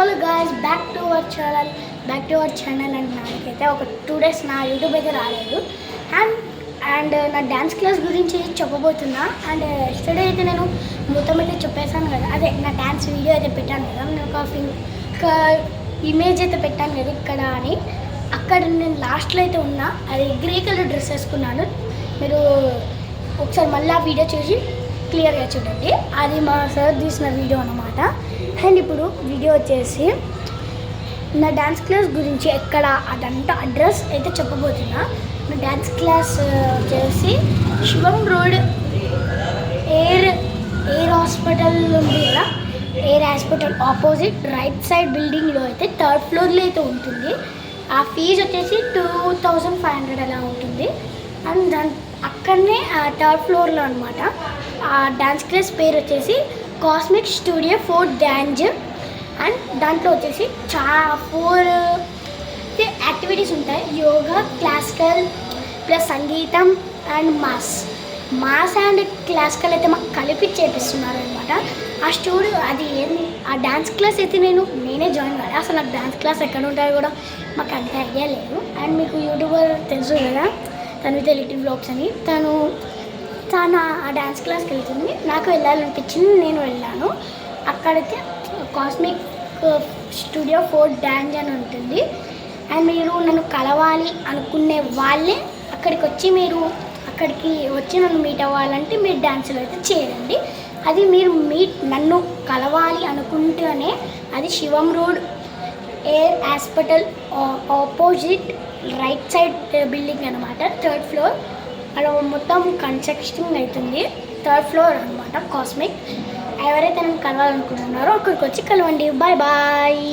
Hello guys, back to our channel and నాకైతే ఒక 2 days నా యూట్యూబ్ అయితే రాలేదు అండ్ నా డ్యాన్స్ క్లాస్ గురించి చెప్పబోతున్నా. అండ్ ఎస్టర్డే అయితే నేను మొత్తం అయితే చెప్పేశాను కదా, అదే నా డ్యాన్స్ వీడియో అయితే పెట్టాను కదా, నేను ఒక ఇమేజ్ అయితే పెట్టాను కదా ఇక్కడ అని. అక్కడ నేను లాస్ట్లో అయితే ఉన్నా, అది గ్రే కలర్ డ్రెస్ వేసుకున్నాను. మీరు ఒకసారి మళ్ళీ ఆ వీడియో చూసి క్లియర్గా చూడండి, అది మా సార్ తీసిన వీడియో అన్నమాట. అండ్ ఇప్పుడు వీడియో వచ్చేసి నా డ్యాన్స్ క్లాస్ గురించి ఎక్కడ అదంతా అడ్రస్ అయితే చెప్పబోతున్నా. నా డ్యాన్స్ క్లాస్ వచ్చేసి శివం రోడ్ ఎయిర్ హాస్పిటల్ ఉంది కదా, air hospital opposite right side బిల్డింగ్లో అయితే 3rd floorలో అయితే ఉంటుంది. ఆ ఫీజు వచ్చేసి 2500 అలా ఉంటుంది. అండ్ అక్కడనే 3rd floorలో అనమాట. ఆ డ్యాన్స్ క్లాస్ పేరు వచ్చేసి cosmic studio four dance. And దాంట్లో వచ్చేసి 4 యాక్టివిటీస్ ఉంటాయి: యోగా, క్లాసికల్ ప్లస్ సంగీతం అండ్ మాస్ అండ్ క్లాసికల్ అయితే మాకు కలిపి చేపిస్తున్నారు అనమాట. ఆ స్టూడియో అది ఏంది, ఆ డ్యాన్స్ క్లాస్ అయితే నేనే జాయిన్ కాదు. అసలు నాకు డ్యాన్స్ క్లాస్ ఎక్కడ ఉంటాయో కూడా మాకు అంత ఐడియా లేదు. అండ్ మీకు యూట్యూబర్ తెలుసు కదా, తనువితే లిటిల్ వ్లాగ్స్ అని, తను ఆ డ్యాన్స్ క్లాస్కి వెళ్తుంది. నాకు వెళ్ళాలనిపించింది, నేను వెళ్ళాను. అక్కడైతే కాస్మిక్ స్టూడియో ఫోర్ డాన్స్ అని ఉంటుంది. అండ్ మీరు నన్ను కలవాలి అనుకునే వాళ్ళే అక్కడికి వచ్చి నన్ను మీట్ అవ్వాలంటే మీరు డ్యాన్సులు అయితే చేయండి. అది మీరు నన్ను కలవాలి అనుకుంటేనే అది Shivam road air hospital opposite right side building అనమాట, 3rd floor. అలా మొత్తం కన్స్ట్రక్షన్ అవుతుంది. 3rd floor అనమాట కాస్మిక్. ఎవరైతే నన్ను కలవాలనుకుంటున్నారో అక్కడికి వచ్చి కలవండి. Bye bye.